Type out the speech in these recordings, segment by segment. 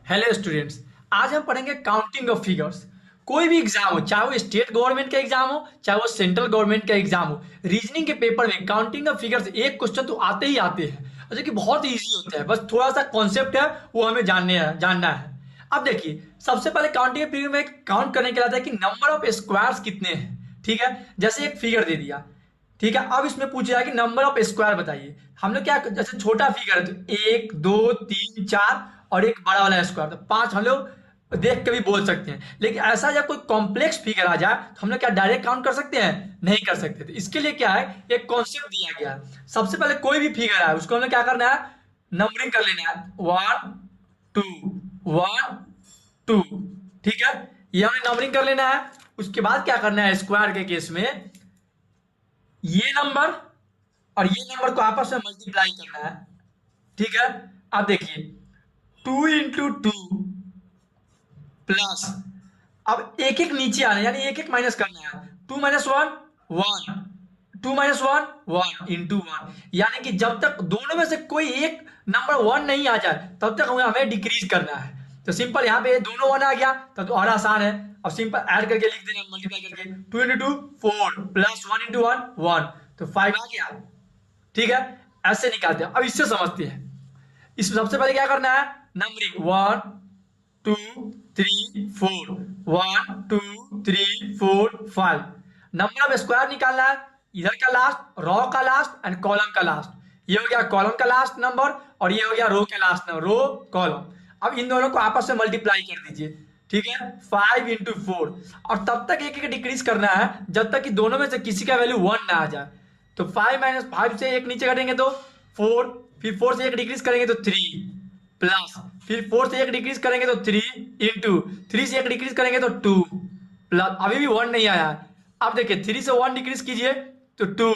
Hello students. आज हम पढ़ेंगे काउंटिंग ऑफ फिगर्स। कोई भी एग्जाम हो, चाहे वो स्टेट गवर्नमेंट का एग्जाम हो, चाहे वो सेंट्रल गवर्नमेंट का एग्जाम हो, रीजनिंग के पेपर में काउंटिंग ऑफ फिगर्स एक क्वेश्चन तो आते ही आते हैं और जो कि बहुत इजी होता है। बस थोड़ा सा कॉन्सेप्ट है वो हमें जानना है। अब देखिए, सबसे पहले काउंटिंग ऑफ फिगर में काउंट करने के लिए आता है कि नंबर ऑफ स्क्वायर्स कितने हैं। ठीक है, जैसे एक फिगर दे दिया, ठीक है, अब इसमें पूछ रहा है कि नंबर ऑफ स्क्वायर बताइए। हम लोग क्या, जैसे छोटा फिगर है तो एक दो तीन चार और एक बड़ा वाला स्क्वायर, तो पांच हम लोग देख के भी बोल सकते हैं। लेकिन ऐसा जब कोई कॉम्प्लेक्स फिगर आ जाए तो हम लोग क्या डायरेक्ट काउंट कर सकते हैं? नहीं कर सकते। तो इसके लिए क्या है, एक कॉन्सेप्ट दिया गया है। सबसे पहले कोई भी फिगर है उसको हमें क्या करना है, नंबरिंग कर लेना है। वन टू, वन टू, ठीक है, ये हमें नंबरिंग कर लेना है। उसके बाद क्या करना है, स्क्वायर के केस में ये नंबर और ये नंबर को आपस में मल्टीप्लाई करना है। ठीक है, अब देखिए, टू इंटू टू प्लस, अब एक एक नीचे आना है, यानी एक एक माइनस करना है। Two minus one, one, two minus one, one into one, यानी कि जब तक दोनों में से कोई एक नंबर वन नहीं आ जाए तब तक हमें डिक्रीज करना है। तो सिंपल यहाँ पे दोनों वन आ गया तब तो और आसान है। अब सिंपल ऐड करके लिख देना, मल्टीप्लाई करके, two into two four plus one into one one, तो फाइव आ गया। ठीक है, ऐसे निकालते हैं। अब इससे समझते हैं। इसमें सबसे पहले क्या करना है, numbering one two three four, one two three four five. Number of square निकालना है, इधर का लास्ट, रो का लास्ट एंड कॉलम का लास्ट। ये हो गया कॉलम का लास्ट नंबर और ये हो गया रो का लास्ट नंबर, रो कॉलम। अब इन दोनों को आपस में मल्टीप्लाई कर दीजिए। ठीक है, फाइव इंटू फोर, और तब तक एक एक डिक्रीज करना है जब तक कि दोनों में से किसी का वैल्यू वन ना आ जाए। तो फाइव माइनस फाइव से एक नीचे करेंगे तो फोर, फिर फोर से एक डिक्रीज करेंगे तो थ्री, प्लस फिर फोर से एक डिक्रीज करेंगे तो थ्री, इंटू थ्री से एक डिक्रीज करेंगे तो टू, प्लस अभी भी वन नहीं आया है। अब देखिए, थ्री से वन डिक्रीज कीजिए तो टू,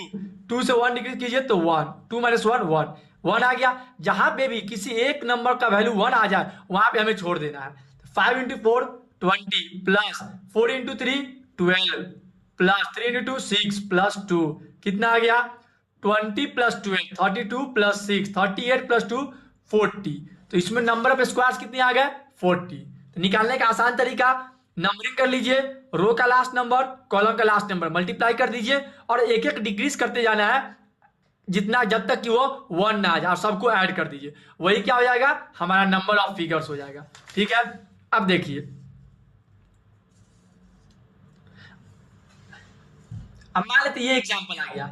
टू से वन डिक्रीज कीजिए तो one, two minus one one, one आ गया। जहां पे भी किसी एक नंबर का वैल्यू वन आ जाए वहां पे हमें छोड़ देना है। Five into four twenty, plus four into three twelve, plus three into two six, plus two, कितना आ गया, twenty plus twelve thirty two, plus six thirty eight, plus two forty. तो इसमें नंबर ऑफ स्क्वायर्स कितने आ गए, forty. तो निकालने का आसान तरीका, नंबरिंग कर लीजिए, रो का लास्ट नंबर कॉलम का लास्ट नंबर मल्टीप्लाई कर दीजिए और एक एक डिक्रीज करते जाना है जितना, जब तक कि वो वन ना आ जाए, और सबको ऐड कर दीजिए। वही क्या हो जाएगा, हमारा नंबर ऑफ फिगर्स हो जाएगा। ठीक है, अब देखिए, अब मान लेते ये एग्जांपल आ गया।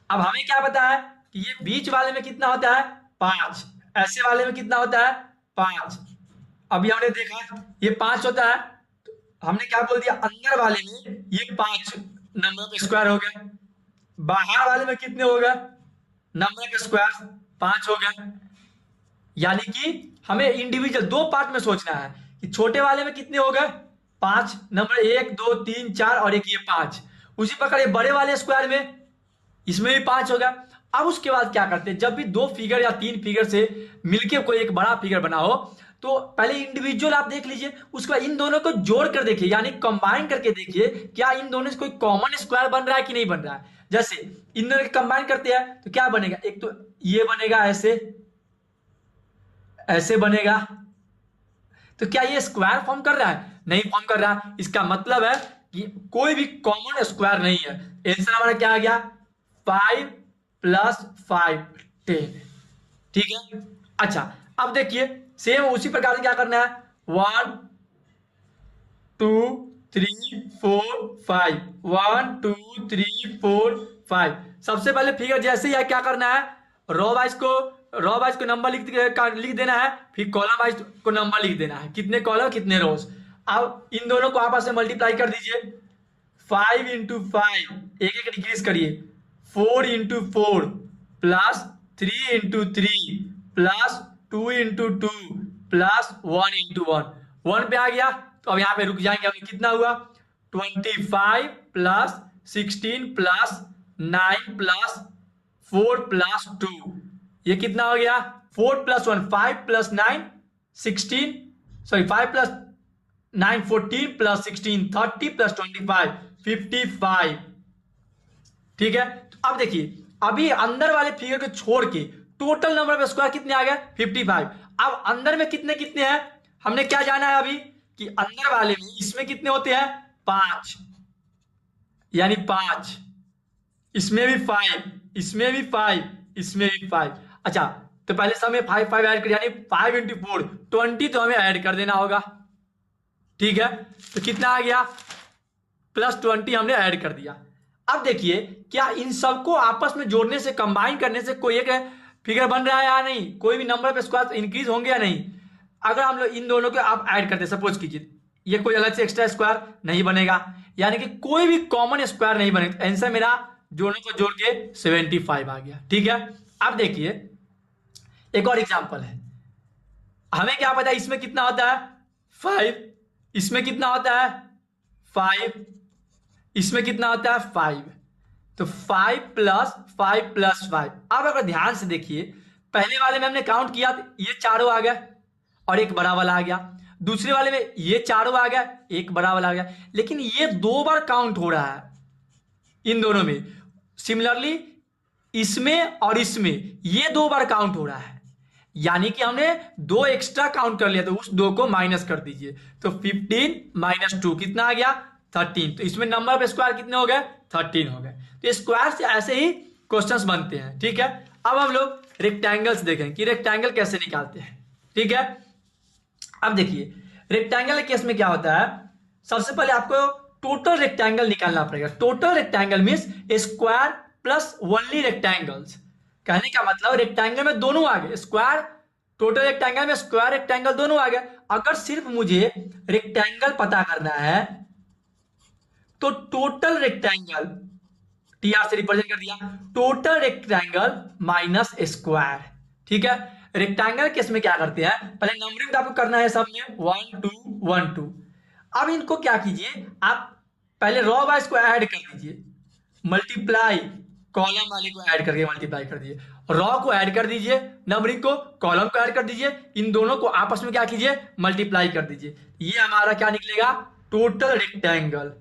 अब हमें क्या पता है कि ये बीच वाले में कितना होता है, पांच, ऐसे वाले में कितना होता है, पांच। अभी हमने देखा ये पांच होता है, तो हमने क्या बोल दिया, अंदर वाले में ये पांच नंबर ऑफ स्क्वायर हो गए, बाहर वाले में कितने हो गए, नंबर ऑफ स्क्वायर पांच हो गए। यानी कि हमें इंडिविजुअल दो पार्ट में सोचना है कि छोटे वाले में कितने हो गए, पांच नंबर, एक दो तीन चार और एक ये पांच। उसी प्रकार ये बड़े वाले स्क्वायर में, इसमें भी पांच होगा। अब उसके बाद क्या करते हैं, जब भी दो फिगर या तीन फिगर से मिलके कोई एक बड़ा फिगर बना हो तो पहले इंडिविजुअल आप देख लीजिए, उसके बाद इन दोनों को जोड़ कर देखिए, यानी कंबाइन करके देखिए क्या इन दोनों से कोई कॉमन स्क्वायर बन रहा है कि नहीं बन रहा है। जैसे इन दोनों को कंबाइन करते हैं तो क्या बनेगा, एक तो ये बनेगा, ऐसे ऐसे बनेगा, तो क्या ये स्क्वायर फॉर्म कर रहा है, नहीं फॉर्म कर रहा। इसका मतलब है कि कोई भी कॉमन स्क्वायर नहीं है। आंसर हमारा क्या आ गया, फाइव प्लस फाइव टेन। ठीक है, अच्छा अब देखिए सेम उसी प्रकार से क्या करना है, one two three four five, one two three four five. सबसे पहले फिगर जैसे ही है क्या करना है, रो वाइज को नंबर लिख देना है, फिर कॉलम वाइज को नंबर लिख देना है, कितने कॉलम कितने रोज। अब इन दोनों को आपस में मल्टीप्लाई कर दीजिए, फाइव इंटू फाइव एक एक डिक्रीज करिए, four into four plus three into three plus two into two plus one into one, one पे आ गया। तो अब यहां पे रुक जाएंगे, हमें कितना हुआ, 25 प्लस 16 प्लस 9 प्लस 4 प्लस 2, ये कितना हो गया, 4 plus 1 5 plus 9 16, sorry 5 plus 9 14 plus 16 30 plus 25 55। ठीक है, तो अब देखिए अभी अंदर वाले फिगर को छोड़ के टोटल नंबर ऑफ स्क्वायर कितने आ गए, 55। अब अंदर में कितने कितने हैं, हमने क्या जाना है अभी कि अंदर वाले में इसमें कितने होते हैं 5, यानी 5, इसमें भी 5, इसमें भी 5, इसमें भी 5। अच्छा, तो पहले सब में 5 5 ऐड कर, यानी 5 × 4 20 तो हमें ऐड कर देना होगा। ठीक है, तो कितना आ गया +20 हमने ऐड कर दिया। अब देखिए क्या इन सबको आपस में जोड़ने से, कंबाइन करने से कोई एक फिगर बन रहा है या नहीं, कोई भी नंबर पे स्क्वायर इंक्रीज होंगे या नहीं। अगर हम लोग इन दोनों को आप ऐड करते, सपोज कीजिए ये कोई अलग से एक्स्ट्रा स्क्वायर नहीं बनेगा, यानी कि कोई भी कॉमन स्क्वायर नहीं बनेगा। आंसर मेरा दोनों को जोड़ के 75 आ गया। ठीक है, अब देखिए एक और एग्जांपल है। हमें क्या पता है इसमें कितना होता है 5, इसमें कितना होता है 5, इसमें कितना होता है 5, तो 5 + 5 + 5। अब अगर ध्यान से देखिए पहले वाले में हमने काउंट किया तो ये चारों आ गया और एक बड़ा वाला आ गया, दूसरे वाले में ये चारों आ गया, एक बड़ा वाला आ गया, लेकिन ये 2 बार काउंट हो रहा है इन दोनों में। सिमिलरली इसमें और इसमें ये 2 बार काउंट हो रहा है, यानी कि हमने 2 एक्स्ट्रा काउंट कर लिया, तो उस 2 को माइनस कर दीजिए, तो 15 - 2 कितना आ गया 13। तो इसमें नंबर पे स्क्वायर कितने हो गए 13 हो गए। तो स्क्वायर से ऐसे ही क्वेश्चंस बनते हैं। ठीक है, अब हम लोग रेक्टेंगल्स देखें कि रेक्टेंगल कैसे निकालते हैं। ठीक है, अब देखिए रेक्टेंगल केस में क्या होता है, सबसे पहले आपको टोटल रेक्टेंगल निकालना पड़ेगा। Total rectangle means square plus only rectangles. कहने का मतलब रेक्टेंगल में दोनों आ गए, स्क्वायर टोटल रेक्टेंगल में स्क्वायर रेक्टेंगल दोनों आ गए। अगर सिर्फ मुझे रेक्टेंगल पता करना है तो टोटल रेक्टेंगल TR से रिप्रेजेंट कर दिया, टोटल रेक्टेंगल माइनस स्क्वायर। ठीक है, रेक्टेंगल केस में क्या करते हैं, पहले नंबरिंग तो आपको करना है सब में 1 2 1 2। अब इनको क्या कीजिए, आप पहले रॉ वाइज को ऐड कर दीजिए, मल्टीप्लाई कॉलम वाले को ऐड करके मल्टीप्लाई कर दीजिए, रॉ को ऐड कर दीजिए, नंबरिंग को कॉलम को ऐड कर दीजिए, इन दोनों को आपस में क्या कीजिए मल्टीप्लाई कर दीजिए। ये हमारा क्या निकलेगा टोटल रेक्टेंगल।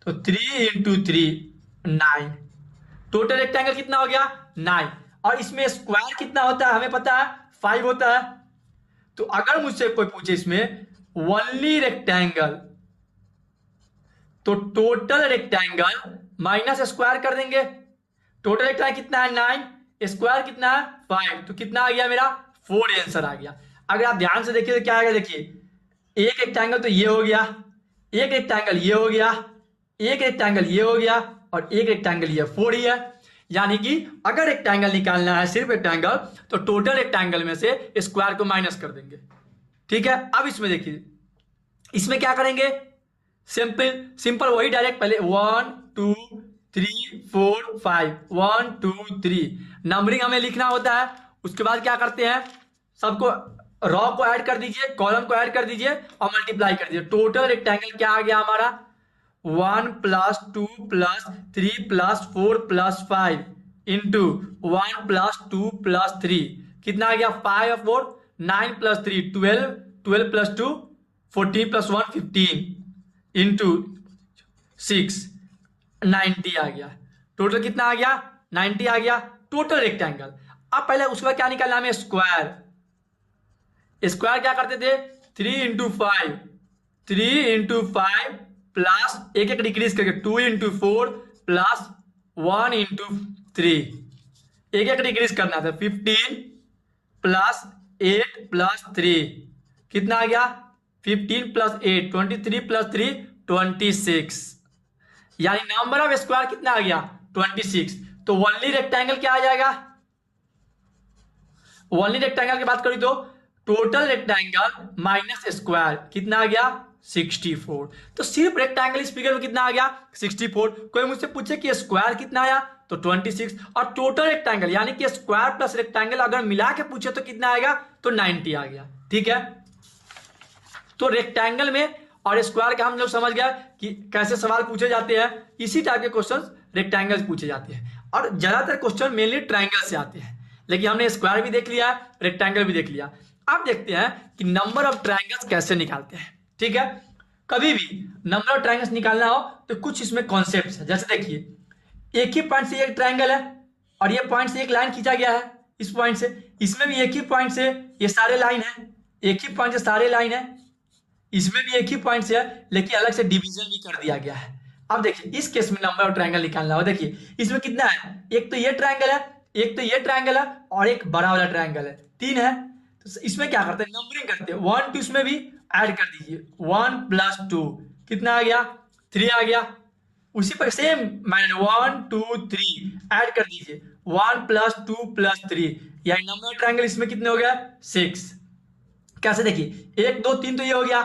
तो 3 × 3 9, टोटल रेक्टेंगल कितना हो गया 9। और इसमें स्क्वायर कितना होता है हमें पता है 5 होता है। तो अगर मुझसे कोई पूछे इसमें ओनली रेक्टेंगल, तो टोटल रेक्टेंगल माइनस स्क्वायर कर देंगे। टोटल रेक्टेंगल कितना है 9, स्क्वायर कितना है 5, तो कितना आ गया मेरा 4 आंसर आ गया। अगर आप ध्यान से देखिए तो क्या आ गया, देखिए एक रेक्टेंगल तो ये हो गया, एक रेक्टेंगल ये हो गया, एक रेक्टेंगल ये हो गया और एक रेक्टेंगल ये 4 ही है। यानी कि अगर रेक्टेंगल निकालना है सिर्फ रेक्टेंगल तो टोटल रेक्टेंगल में से स्क्वायर को माइनस कर देंगे। ठीक है, अब इसमें देखिए इसमें क्या करेंगे, सिंपल वही डायरेक्ट पहले 1 2 3 4 5 1 2 3 नंबरिंग हमें लिखना होता है। उसके बाद क्या करते हैं, सबको रॉ को ऐड कर दीजिए, कॉलम को ऐड कर दीजिए और मल्टीप्लाई कर दीजिए। टोटल रेक्टेंगल क्या आ गया हमारा 1 + 2 + 3 + 4 + 5 इंटू 1 + 2 + 3 कितना आ गया 5 और 4 9 + 3 12 12 + 2 14 + 1 15 इंटू 6 90 आ गया। टोटल कितना आ गया 90 आ गया टोटल रेक्टेंगल। अब पहले उसके बाद क्या निकालना हमें स्क्वायर। स्क्वायर क्या करते थे 3 × 5 3 × 5 प्लस एक एक डिक्रीज करके 2 × 4 प्लस 1 × 3 एक एक डिक्रीज करना था 15 + 8 + 3 कितना आ गया 15 + 8 23 + 3 26 यानी नंबर ऑफ स्क्वायर कितना आ गया 26। तो ओनली रेक्टेंगल क्या आ जाएगा, ओनली रेक्टेंगल की बात करी तो टोटल रेक्टेंगल माइनस स्क्वायर कितना आ गया 64। तो सिर्फ रेक्टेंगल इस फिगर में कितना आ गया 64। कोई मुझसे पूछे कि स्क्वायर कितना आया तो 26 और टोटल रेक्टेंगल यानी कि स्क्वायर प्लस रेक्टेंगल अगर मिला के पूछे तो कितना आएगा तो 90 आ गया। ठीक है, तो रेक्टेंगल में और स्क्वायर का हम लोग समझ गया कि कैसे सवाल पूछे जाते हैं। इसी टाइप के क्वेश्चन रेक्टेंगल पूछे जाते हैं और ज्यादातर क्वेश्चन मेनली ट्राइंगल से आते हैं, लेकिन हमने स्क्वायर भी देख लिया रेक्टेंगल भी देख लिया। अब देखते हैं कि नंबर ऑफ ट्राइंगल्स कैसे निकालते हैं। ठीक है, कभी भी नंबर ऑफ ट्राइंगल्स निकालना हो तो कुछ इसमें कॉन्सेप्ट्स है। जैसे देखिए एक ही पॉइंट से एक ट्राइंगल है और ये पॉइंट से एक लाइन खींचा गया है, इस पॉइंट से इसमें भी एक ही पॉइंट से ये सारे लाइन है, एक ही पॉइंट से सारे लाइन है, इसमें भी एक ही पॉइंट से है, लेकिन अलग से डिवीजन भी कर दिया गया है। अब देखिए इस केस में नंबर ऑफ ट्रायंगल निकालना हो, देखिए इसमें कितना है, एक तो ये ट्रायंगल है, एक तो ये ट्रायंगल है, और एक बड़ा वाला ट्रायंगल है, 3 है। तो इसमें क्या करते हैं, नंबरिंग करते हैं, 1 2 इसमें भी ऐड कर दीजिए, 1 + 2 कितना आ गया, 3 आ गया। उसी पर सेम मैंने 1 2 3 ऐड कर दीजिए, 1 + 2 + 3, यानी नंबर ऑफ ट्रायंगल इसमें कितने हो गया, 6। कैसे, देखिए 1 2 3 तो ये हो गया,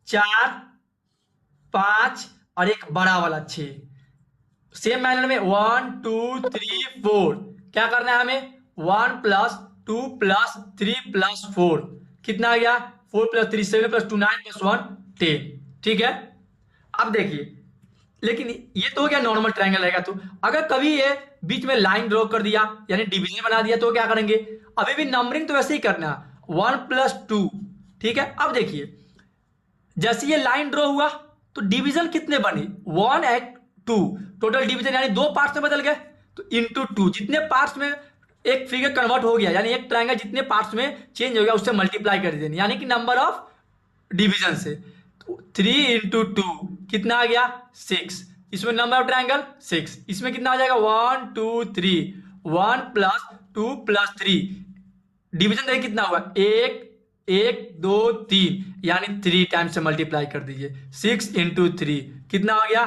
4 5 और एक बड़ा वाला 6। सेम मैनर में 1 2 3 4 क्या करना है हमें, 1 + 2 + 3 + 4 कितना आ गया, 4 + 3 7 + 2 9 + 1 10। ठीक है, अब देखिए, लेकिन ये तो हो गया नॉर्मल ट्रायंगल रहेगा। तो अगर कभी ये बीच में लाइन ड्रॉ कर दिया यानी डिवीजन बना दिया तो क्या करेंगे, अभी भी नंबरिंग तो वैसे ही करना है, 1 + 2। ठीक है, अब देखिए जैसे ये लाइन ड्रॉ हुआ तो डिवीजन कितने बने, 1 और 2, टोटल डिवीजन यानी 2 पार्ट्स में बदल गए, तो इंटू 2, जितने पार्ट्स में एक फिगर कन्वर्ट हो गया यानी एक ट्रायंगल जितने पार्ट्स में चेंज हो गया उससे मल्टीप्लाई कर देनी, यानी कि नंबर ऑफ डिवीजन से। 3 × 2 कितना आ गया, 6। इसमें नंबर ऑफ ट्रायंगल 6, इसमें कितना आ जाएगा, 1 2 3, 1 + 2 + 3, डिवीजन देखिए कितना हुआ, 1 1 2 3, यानी 3 टाइम्स से मल्टीप्लाई कर दीजिए, 6 × 3 कितना हो गया,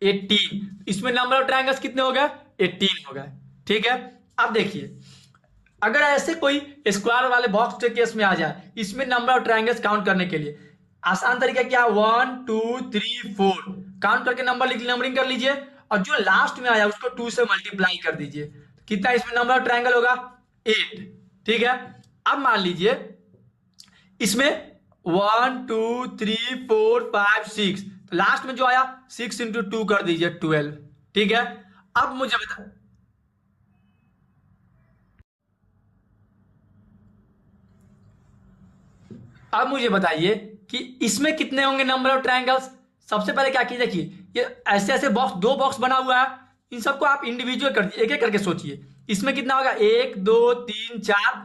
18। इसमें नंबर ऑफ ट्रायंगल्स कितने हो गए, 18 हो गए। ठीक है, अब देखिए अगर ऐसे कोई स्क्वायर वाले बॉक्स के केस में आ जाए, इसमें नंबर ऑफ ट्रायंगल्स काउंट करने के लिए आसान तरीका क्या, 1 2 3 4 काउंट करके नंबरिंग कर लीजिए, और जो लास्ट में आया उसको 2 से मल्टीप्लाई कर दीजिए, कितना इसमें नंबर ऑफ ट्रायंगल होगा, 8। ठीक है, अब मान लीजिए इसमें 1 2 3 4 5 6, तो लास्ट में जो आया 6 × 2 कर दीजिए 12। ठीक है, अब मुझे बताइए कि इसमें कितने होंगे नंबर ऑफ ट्रायंगल्स। सबसे पहले क्या कीजिए, देखिए ये ऐसे ऐसे बॉक्स, 2 बॉक्स बना हुआ है, इन सबको आप इंडिविजुअल कर दीजिए, एक एक करके सोचिए। इसमें कितना होगा, 1 2 3 4,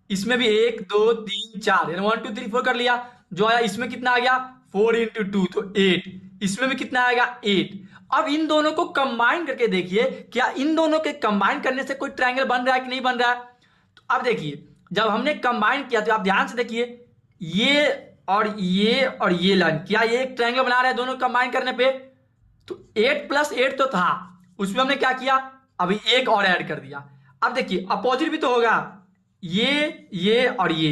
इसमें भी 1 2 3 4, यानी 1 2 3 4 कर लिया। जो आया इसमें कितना आ गया, 4 × 2 तो 8, इसमें भी कितना आएगा, 8। अब इन दोनों को कंबाइन करके देखिए, क्या इन दोनों के कंबाइन करने से कोई ट्रायंगल बन रहा है कि नहीं बन रहा है। तो अब देखिए जब हमने कंबाइन किया तो आप ध्यान से देखिए, ये और ये लाइन, क्या ये एक ट्रायंगल बना रहा है दोनों कंबाइन करने पे। तो 8 + 8 तो था, उसमें हमने क्या किया, अभी एक और ऐड कर दिया। अब देखिए अपोजिट भी तो होगा, ये और ये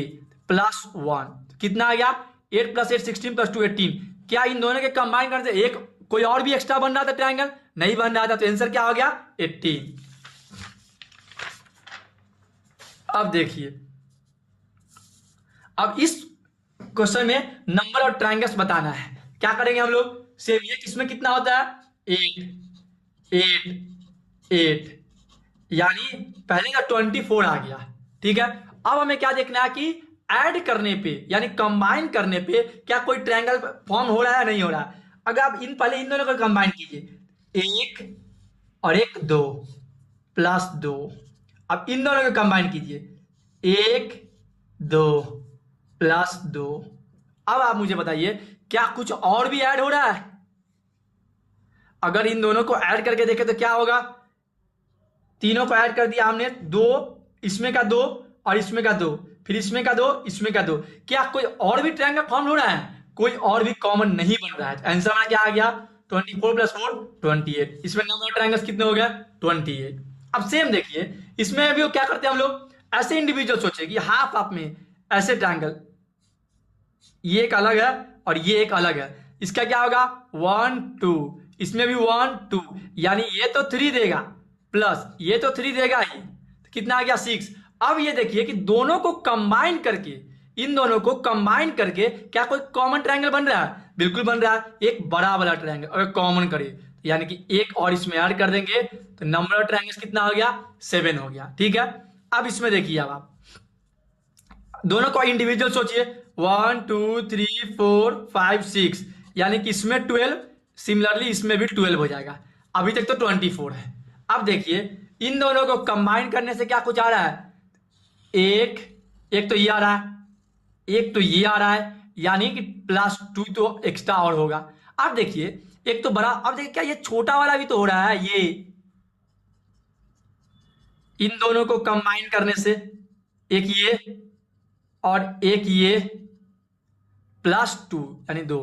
+1 कितना आ गया, 8 + 8 16 + 2 18। क्या इन दोनों के कंबाइन करने से एक कोई और भी एक्स्ट्रा बन रहा था ट्रायंगल, नहीं बन रहा था, तो आंसर क्या हो गया, 18। अब देखिए अब इस क्वेश्चन में नंबर ऑफ ट्रायंगल्स बताना है, क्या करेंगे हम लोग, सेम ये किसमें कितना होता है, 8 8 8, यानी पहले का 24 आ गया। ठीक है, अब हमें क्या देखना है कि ऐड करने पे यानी कंबाइन करने पे क्या कोई ट्रायंगल फॉर्म हो रहा है नहीं हो रहा है। अगर आप पहले इन दोनों को कंबाइन कीजिए, 1 और 1 2 + 2, अब इन दोनों को कंबाइन कीजिए, 1 2 + 2। अब आप मुझे बताइए क्या कुछ और भी ऐड हो रहा है। अगर इन दोनों को ऐड करके देखें तो क्या होगा, तीनों को ऐड कर दिया हमने, 2 इसमें का 2 और इसमें का 2, फिर इसमें का 2 इसमें का 2, क्या कोई और भी ट्रायंगल फॉर्म हो रहा है, कोई और भी कॉमन नहीं बन रहा है। आंसर हमारा क्या आ गया, 24 + 4 28। इसमें नंबर ऑफ ट्रायंगल्स कितने हो गए, 28। अब सेम देखिए इसमें भी क्या करते हैं हम लोग, ऐसे इंडिविजुअल सोचे कि हाफ हाफ में ऐसे ट्रायंगल, ये एक अलग है और ये एक अलग है, इसका क्या होगा, 1 2, इसमें भी 1 2, यानी ये तो 3 देगा प्लस ये तो 3 देगा ही, तो कितना आ गया, 6। अब ये देखिए कि दोनों को कंबाइन करके, इन दोनों को कंबाइन करके क्या कोई कॉमन ट्रायंगल बन रहा है, बिल्कुल बन रहा है, एक बड़ा वाला ट्रायंगल। अगर कॉमन करिए यानी कि एक और इसमें ऐड कर देंगे तो नंबर ऑफ ट्रायंगल्स कितना हो गया, 7 हो गया। ठीक है, अब इसमें देखिए अब आप दोनों को इंडिविजुअल सोचिए, 1 2 3 4 5 6, यानी कि इसमें 12, सिमिलरली इसमें भी 12 हो जाएगा। अभी तक तो 24 है। अब देखिए इन दोनों को कंबाइन करने से क्या कुछ आ रहा है, एक तो ये आ रहा है, एक तो ये आ रहा है, यानी कि +2 तो एक्स्ट्रा और होगा। अब देखिए एक तो बड़ा, अब देखिए क्या ये छोटा वाला भी तो हो रहा है, ये इन दोनों को कंबाइन करने से एक ये और एक ये +2 यानी 2,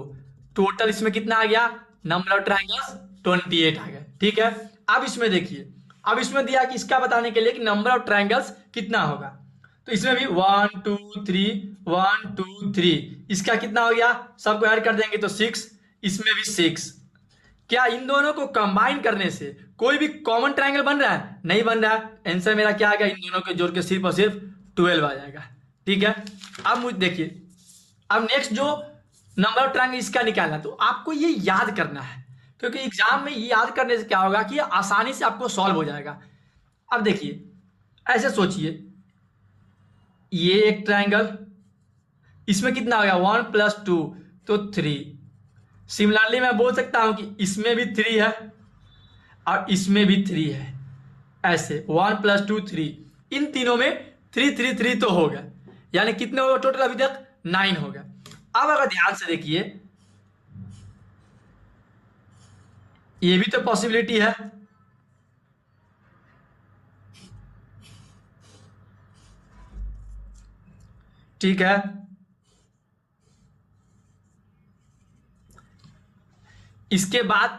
टोटल इसमें कितना आ गया, नंबर ऑफ ट्रायंगल्स 28 आ गया। ठीक है, अब इसमें देखिए, अब इसमें दिया कि इसका बताने के लिए कि नंबर ऑफ ट्रायंगल्स कितना होगा, तो इसमें भी 1 2 3 1 2 3, इसका कितना हो गया, सबको ऐड कर देंगे तो 6, इसमें भी 6। क्या इन दोनों को कंबाइन करने से कोई भी कॉमन ट्रायंगल बन रहा है, नहीं बन रहा है। आंसर मेरा क्या आ गया, इन दोनों के जोड़ के सिर्फ और सिर्फ 12 आ जाएगा। ठीक है, अब मुझे देखिए, अब नेक्स्ट जो नंबर ऑफ ट्रायंगल इसका निकालना, तो आपको ये याद करना है, क्योंकि एग्जाम में ये याद करने से क्या होगा कि ये आसानी से आपको सॉल्व हो जाएगा। अब देखिए ऐसे सोचिए, ये एक ट्रायंगल, इसमें कितना हो गया 1 + 2 तो 3। सिमिलरली मैं बोल सकता हूं कि इसमें भी 3 है और इसमें भी 3 है, ऐसे 1 + 2 3, इन तीनों में 3 3 3 तो हो गया, यानी कितने हो गए टोटल अभी तक 9 हो गया। अब अगर ध्यान से देखिए, ये भी तो पॉसिबिलिटी है, ठीक है। इसके बाद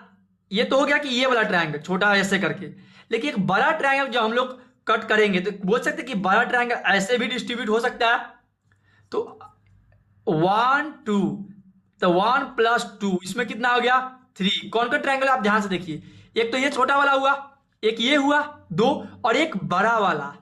ये तो हो गया कि ये वाला ट्रायंगल छोटा ऐसे करके, लेकिन एक बड़ा ट्रायंगल जो हम लोग कट करेंगे तो बोल सकते हैं कि बड़ा ट्रायंगल ऐसे भी डिस्ट्रीब्यूट हो सकता है। तो 1 2, तो 1 + 2, इसमें कितना हो गया 3। कौन सा ट्रायंगल आप ध्यान से देखिए, एक तो ये छोटा वाला हुआ, एक ये हुआ 2, और एक बड़ा वाला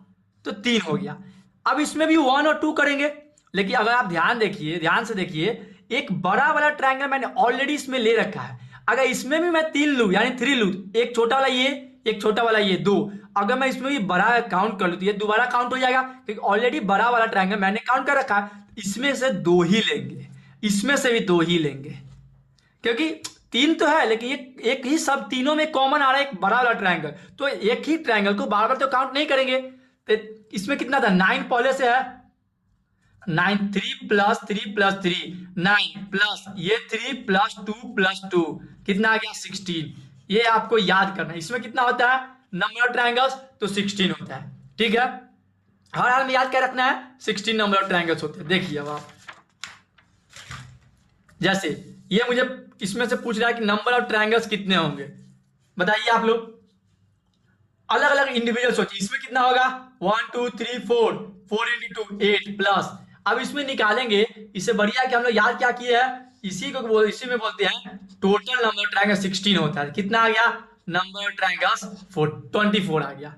तो 3 हो गया। अब इसमें भी 1 और 2 करेंगे, लेकिन अगर आप ध्यान देखिए, ध्यान से देखिए, एक बड़ा वाला ट्रायंगल मैंने ऑलरेडी इसमें ले रखा है। अगर इसमें भी मैं 3 लूं यानी 3 लूं, एक छोटा वाला ये, एक छोटा वाला ये 2, अगर मैं इसमें भी बड़ा काउंट कर लूं तो ये दोबारा काउंट हो जाएगा, क्योंकि ऑलरेडी बड़ा वाला ट्रायंगल मैंने काउंट कर रखा है। इसमें से 2 ही लेंगे, इसमें से भी 2 ही लेंगे, क्योंकि 3 तो है लेकिन एक ही, सब तीनों में कॉमन आ रहा है एक बड़ा वाला ट्रायंगल, तो एक ही ट्रायंगल को बार बार तो काउंट नहीं करेंगे। तो इसमें कितना था 9 पहले से है, 9 3 + 3 + 3 9 प्लस ये 3 + 2 + 2 कितना आ गया 16। ये आपको याद करना है, इसमें कितना होता है नंबर ऑफ ट्रायंगल्स, तो 16 होता है। ठीक है, हर हाल में याद क्या रखना है, 16 नंबर ऑफ ट्रायंगल्स होते हैं। देखिए अब आप, जैसे ये मुझे इसमें से पूछ रहा है कि नंबर ऑफ ट्रायंगल्स कितने होंगे, बताइए आप लोग, अलग अलग इंडिविजुअल सोचिए, इसमें कितना होगा 1 2 3 4, 4 × 2 8 प्लस, अब इसमें निकालेंगे, इससे बढ़िया कि हम लोग याद क्या किए हैं, इसी में बोलते हैं टोटल नंबर ट्रायंगल 16 होता है। कितना आ गया नंबर ट्रायंगल्स 24 आ गया।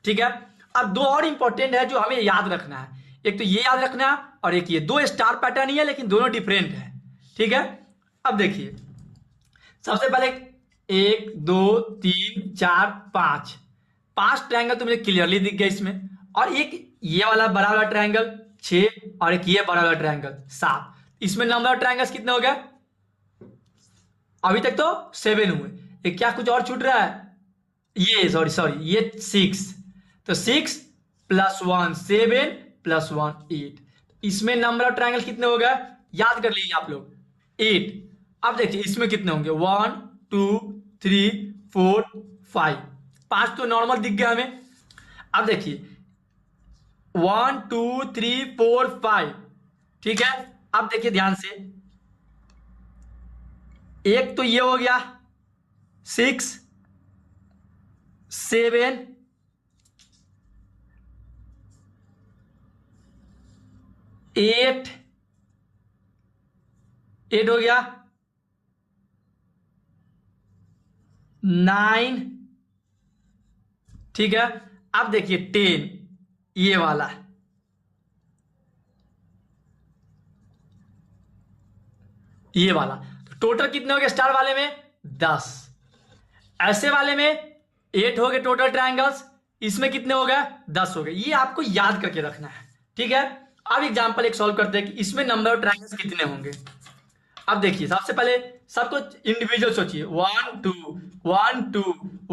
ठीक है, अब 2 और इंपॉर्टेंट है जो हमें याद रखना है, एक तो ये याद रखना है और एक ये, 2 स्टार पैटर्न ही है लेकिन दोनों डिफरेंट है। ठीक है, अब देखिए सबसे पहले 1 2 3 4 5 ट्रायंगल तो मुझे क्लियरली दिख गया इसमें, और एक ये वाला बड़ा वाला ट्रायंगल 6 और एक ये बड़ा वाला ट्रायंगल 7। इसमें नंबर ऑफ ट्रायंगल्स कितने हो गए, अभी तक तो 7 हुए, ये क्या कुछ और छूट रहा है, ये सॉरी ये 6, तो 6 + 1 7 + 1 8। इसमें नंबर ऑफ ट्रायंगल कितने हो गए याद कर लीजिए आप लोग 8। अब देखिए इसमें कितने होंगे 1 2 3 4 5 तो नॉर्मल दिख गया हमें। अब देखिए 1 2 3 4 5, ठीक है। अब देखिए ध्यान से, एक तो ये हो गया 6 7 8 8 हो गया 9, ठीक है। अब देखिए 10 ये वाला, ये वाला, तो टोटल कितने हो गए स्टार वाले में 10, ऐसे वाले में 8 हो गए टोटल ट्रायंगल्स, इसमें कितने हो गए 10 हो गए। ये आपको याद करके रखना है, ठीक है। अब एग्जांपल एक सॉल्व करते हैं कि इसमें नंबर ऑफ ट्रायंगल्स कितने होंगे। अब देखिए सबसे पहले सबको इंडिविजुअल सोचिए 1 2 1 2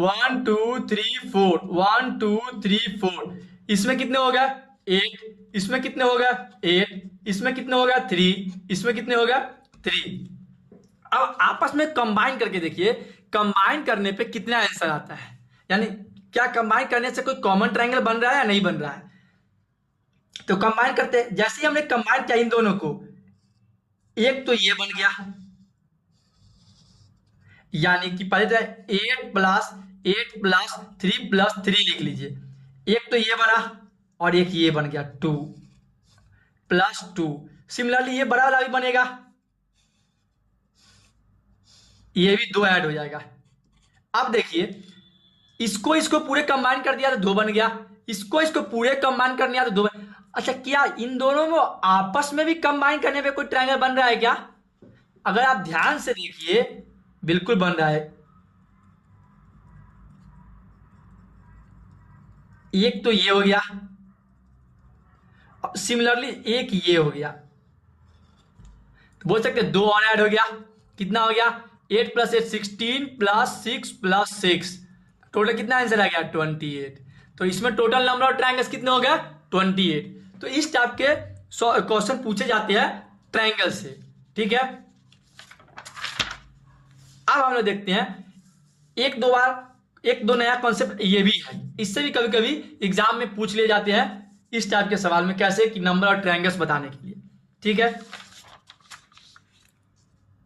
1 2 3 4 1 2 3 4, इसमें कितने हो गए 8, इसमें कितने हो गए 8, इसमें कितने हो गया 3, इसमें कितने हो गया 3। अब आपस में कंबाइन करके देखिए, कंबाइन करने पे कितना आंसर आता है, यानी क्या कंबाइन करने से कोई कॉमन ट्रायंगल बन रहा है या नहीं बन रहा है। तो कंबाइन करते हैं, जैसे ही हमने कंबाइन किया इन दोनों को, एक तो ये बन गया, यानी कि पहले तो 8+8+3+3 लिख लीजिए। एक तो ये बना और एक ये बन गया 2+2। सिमिलरली ये बड़ा वाला भी बनेगा, ये भी 2 ऐड हो जाएगा। अब देखिए इसको पूरे कंबाइन कर दिया तो 2 बन गया, इसको पूरे कंबाइन कर दिया तो 2 बन। अच्छा, क्या इन दोनों में आपस में भी कंबाइन करने पे कोई ट्रायंगल बन रहा है क्या? अगर आप ध्यान से देखिए, बिल्कुल बन रहा है। एक तो ये हो गया, सिमिलरली एक ये हो गया, तो बोल सकते 2 और ऐड हो गया। कितना हो गया 8 + 8 16+6+6, टोटल कितना आंसर आ गया 28। तो इसमें टोटल नंबर ऑफ ट्रायंगल्स कितने हो गए 28। तो इस टाइप के क्वेश्चन पूछे जाते हैं ट्रायंगल से, ठीक है। अब हम लोग देखते हैं एक दो नया कॉन्सेप्ट ये भी है, इससे भी कभी कभी एग्जाम में पूछ लिए जाते हैं इस टाइप के सवाल में, कैसे कि नंबर ऑफ ट्रायंगल्स बताने के लिए, ठीक है।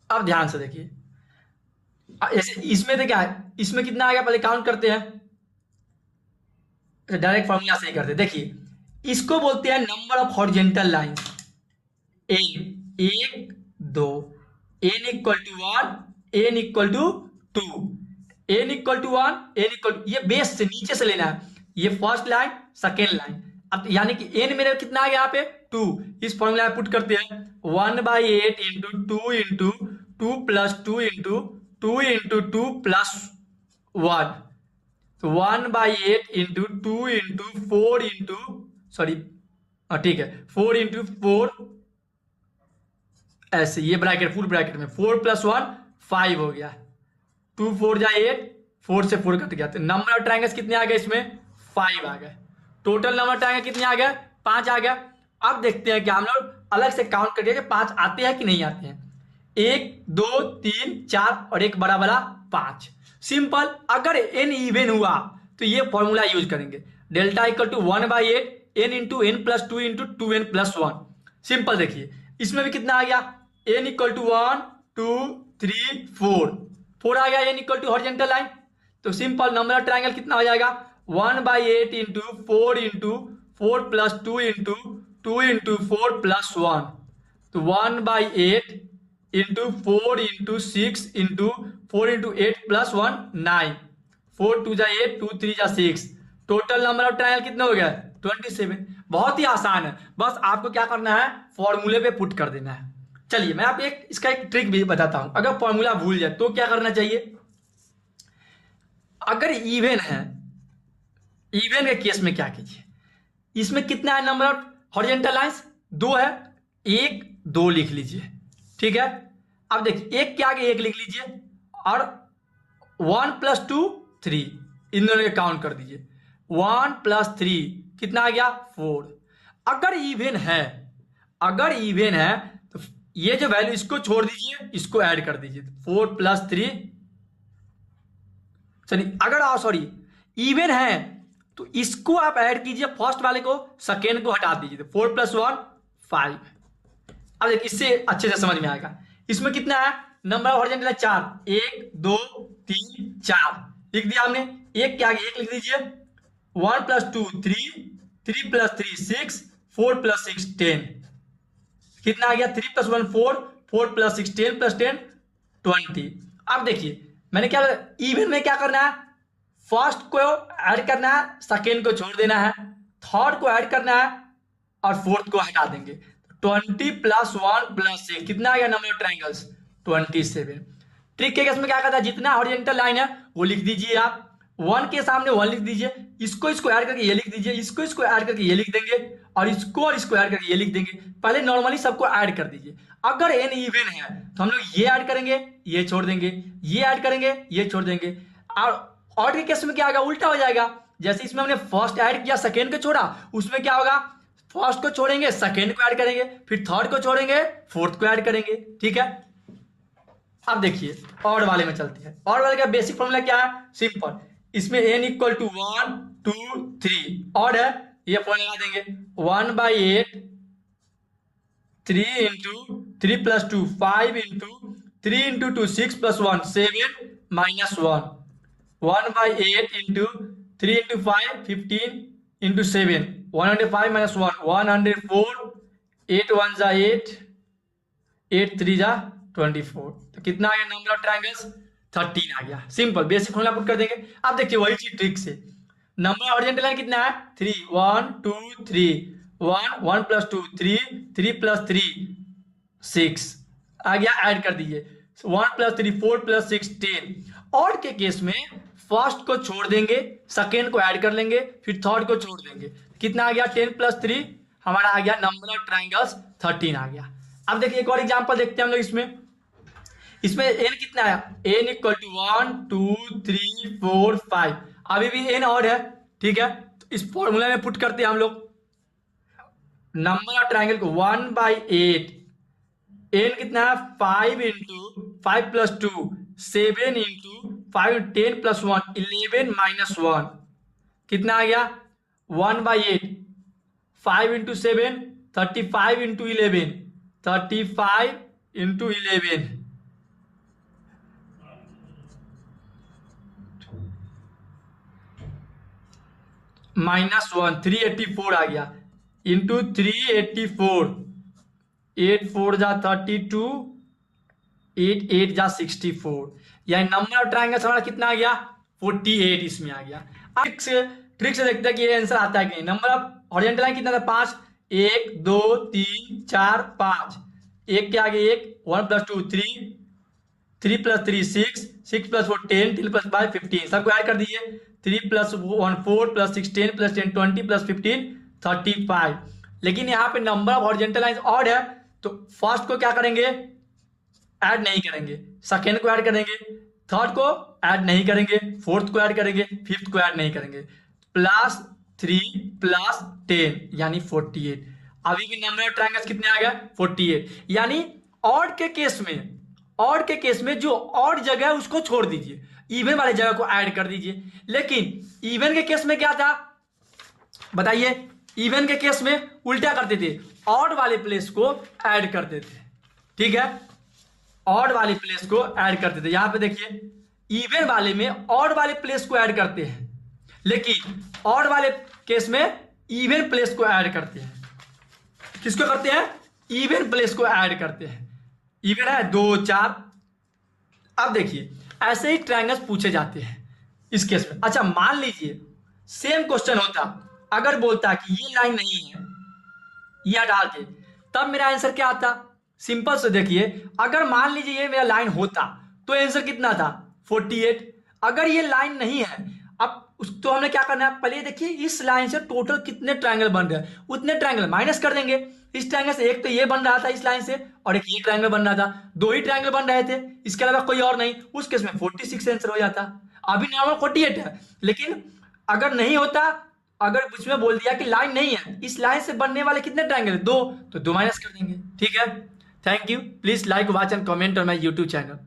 अब ध्यान से देखिए, जैसे इसमें तो क्या है, इसमें कितना आ गया पहले काउंट करते हैं, डायरेक्ट फॉर्मूला से ही करते हैं। देखिए इसको बोलते हैं number of horizontal lines, n 1 2, n = 1, n = 2, n = 1, n = ये बेस से नीचे से लेना है, ये फर्स्ट लाइन सेकेंड लाइन। अब यानी कि n मेरे कितना आ गया यहाँ पे 2, इस फॉर्मूला में पुट करते हैं 1/8 × 2 × 2 + 2 × 2 × 2 + 1, तो 1/8 × 2 × 4 × सॉरी ठीक है 4 × 4, ऐसे ये ब्रैकेट फुल ब्रैकेट में 4 + 1 5 हो गया, 2 4 जा 8, 4 से 4 कट गया, तो नंबर ऑफ ट्रायंगल्स कितने आ गए इसमें 5 आ गए। टोटल नंबर ऑफ ट्रायंगल कितने आ गए 5 आ गया। अब देखते हैं कि हम लोग अलग से काउंट करिए कि 5 आते हैं कि नहीं आते हैं। 1 2 3 4 और एक बड़ा बड़ा 5। सिंपल, अगर n इवन हुआ तो ये फॉर्मूला यूज करेंगे, delta = 1/8 n × n + 2 × 2n + 1। Simple, देखिए इसमें भी कितना आ गया n = 1 2 3 4 आ गया, n = हॉरिजॉन्टल लाइन। तो सिंपल नंबर ऑफ ट्रायंगल कितना हो जाएगा 1/8 × 4 × 4 + 2 × 2 × 4 + 1, तो 1/8 × 4 × 6 × 4 × 8 + 1 9, 4 2 जा 8 2 3 जा 6, टोटल नंबर ऑफ ट्रायंगल कितने हो गए 27। बहुत ही आसान है, बस आपको क्या करना है फॉर्मूले पे पुट कर देना है। चलिए मैं आपको इसका एक ट्रिक भी बताता हूं, अगर फॉर्मूला भूल जाए तो क्या करना चाहिए। अगर इवन है, इवन के केस में क्या कीजिए, इसमें कितना है नंबर ऑफ हॉरिजॉन्टल लाइंस 2 है, 1 2 लिख लीजिए, ठीक है। अब देखिए एक के आगे 1 लिख लीजिए और 1 + 2 3, इन दोनों के काउंट कर दीजिए, 1 + 3 कितना आ गया 4। अगर इवन है, अगर इवन है तो ये जो वैल्यू इसको छोड़ दीजिए, इसको ऐड कर दीजिए, 4 + 3 चलिए, अगर सॉरी इवन है तो इसको आप ऐड कीजिए, फर्स्ट वाले को सेकेंड को हटा दीजिए, 4 + 1 5। अब देखिए इससे अच्छे से समझ में आएगा। इसमें कितना है नंबर ऑफ हॉरिजॉन्टल है 4, 1 2 3 4 लिख दिया हमने, एक के आगे 1 लिख दीजिए, 1 + 2 3, 3 + 3 6, 4 + 6 10, कितना आ गया 3 + 1 4, 4 + 6 10 + 10 20। अब देखिए मैंने क्या, इवन में क्या करना है, फर्स्ट को ऐड करना है, सेकेंड को छोड़ देना है, थर्ड को ऐड करना है और फोर्थ को हटा देंगे। 20 + 1 + 6 कितना आ गया नंबर ऑफ ट्रायंगल्स 27। ट्रिक के केस में क्या करता है, जितना हॉरिजॉन्टल लाइन है वो लिख दीजिए आप, 1 के सामने 1 लिख दीजिए, इसको ऐड करके ये लिख दीजिए, इसको ऐड करके ये लिख देंगे और इसको ऐड करके ये लिख देंगे। पहले नॉर्मली सबको ऐड कर दीजिए। अगर n इवन है तो हम लोग ये ऐड करेंगे, ये छोड़ देंगे, ये ऐड करेंगे, ये छोड़ देंगे। और के केस में क्या होगा, उल्टा हो जाएगा। जैसे इसमें हमने फर्स्ट ऐड किया, सेकेंड को छोड़ा, उसमें क्या होगा फर्स्ट को छोड़ेंगे सेकेंड को ऐड करेंगे, फिर थर्ड को छोड़ेंगे फोर्थ को ऐड करेंगे, ठीक है। अब देखिए ऑड वाले में चलते हैं। ऑड वाले का बेसिक फॉर्मूला क्या है, सिंपल, इसमें n इक्वल टू 1 2 3 ऑड है, ये फॉर्मूला लगा देंगे 1/8 3 into 3 plus 2 5 into 3 into 2 6 plus 1 7 minus 1 1/8 into 3 into 5 15 into 7 105 minus 1 104 8 1 जा 8 8 3 जा 24। तो कितना आ गया नंबर ऑफ ट्रायंगल्स 13 आ गया। सिंपल बेसिक फॉर्मूला पुट कर देंगे। अब देखिए वही चीज ट्रिक से, नंबर ऑफ हॉरिजॉन्टल लाइन कितना है 3 1 2 3 1 1 प्लस 2 3 3 प्लस 3 6 आ गया, ऐड कर दीजिए 1 प्लस 3 4 प्लस 6 10। ऑड के केस में फर्स्ट को छोड़ देंगे, सेकेंड को ऐड कर लेंगे, फिर थर्ड को छोड़ देंगे, कितना आ गया 10 प्लस 3 हमारा आ गया नंबर ऑफ ट्रायंगल्स 13 आ गया। अब देखिए एक और एग्जांपल देखते हैं हम लोग इसमें n कितना है, n इक्वल टू 1 2 3 4 5, अभी भी n और है, ठीक है। तो इस फॉर्मूला में पुट करते हैं हम लोग नंबर ऑफ ट्रायंगल को 1/8 n कितना है 5 into 5 plus 2 7 into 5 10 plus 1 11 minus 1 कितना आ गया 1/8 5 इंटू 7 35 इंटू 11 35 इंटू 11 -1 384 आ गया इंटू 384 8 4 जा 32 8 8 जा 64, यानी नंबर ऑफ ट्रायंगल्स हमारा कितना आ गया 48 इसमें आ गया। ट्रिक से देखते हैं कि ये आंसर आता है कि नहीं। नंबर ऑफ हॉरिजॉन्टल लाइन कितना था 5 1 2 3 4 5, एक के आगे एक 1 प्लस 2 3 3 प्लस 3 6 6 प्लस 4 10 10 प्लस 5 15, सबको ऐड कर दीजिए 3 प्लस 1 4 प्लस 6 10 प्लस 10 20 प्लस 15 35। लेकिन यहाँ पे number of horizontal lines odd है, तो फर्स्ट को क्या करेंगे ऐड नहीं करेंगे, सेकेंड को ऐड करेंगे, थर्ड को ऐड नहीं करेंगे, फोर्थ को ऐड करेंगे, फिफ्थ को ऐड नहीं करेंगे, प्लस 3 प्लस 10 यानी 48। अभी भी नंबर ऑफ ट्रायंगल्स कितने आ गए 48, यानी ऑड के केस में जो ऑड जगह है उसको छोड़ दीजिए, इवन वाले जगह को ऐड कर दीजिए। लेकिन इवन के केस में क्या था बताइए, इवन के केस में उल्टा करते थे, ऑड वाले प्लेस को ऐड करते थे, ठीक है, ऑड वाले प्लेस को ऐड करते थे। यहां पे देखिए इवन वाले में ऑड वाले प्लेस को ऐड करते हैं, लेकिन ऑड वाले केस में इवन प्लेस को ऐड करते हैं। किसको करते हैं इवन प्लेस को ऐड करते हैं, इवन है 2 4। अब देखिए ऐसे ही ट्रायंगल्स पूछे जाते हैं इस केस में। अच्छा मान लीजिए सेम क्वेश्चन होता, अगर बोलता कि ये लाइन नहीं है, ये हटा के, तब मेरा आंसर क्या आता, सिंपल से देखिए, अगर मान लीजिए ये मेरा लाइन होता तो आंसर कितना था 48। अगर ये लाइन नहीं है, अब तो हमने क्या करना है, पहले देखिए इस लाइन से टोटल कितने ट्रायंगल बन रहे हैं, उतने ट्रायंगल माइनस कर देंगे। इस ट्रायंगल से एक तो ये बन रहा था इस लाइन से, और एक ये ट्रायंगल बन रहा था, 2 ही ट्रायंगल बन रहे थे, इसके अलावा कोई और नहीं। उस केस में 46 आंसर हो जाता। अभी नॉर्मल 48 है, लेकिन अगर नहीं होता, अगर उसमें बोल दिया कि लाइन नहीं है, इस लाइन से बनने वाले कितने ट्रायंगल है 2, तो 2 माइनस कर देंगे, ठीक है। Thank you, please like watch and comment on my YouTube channel.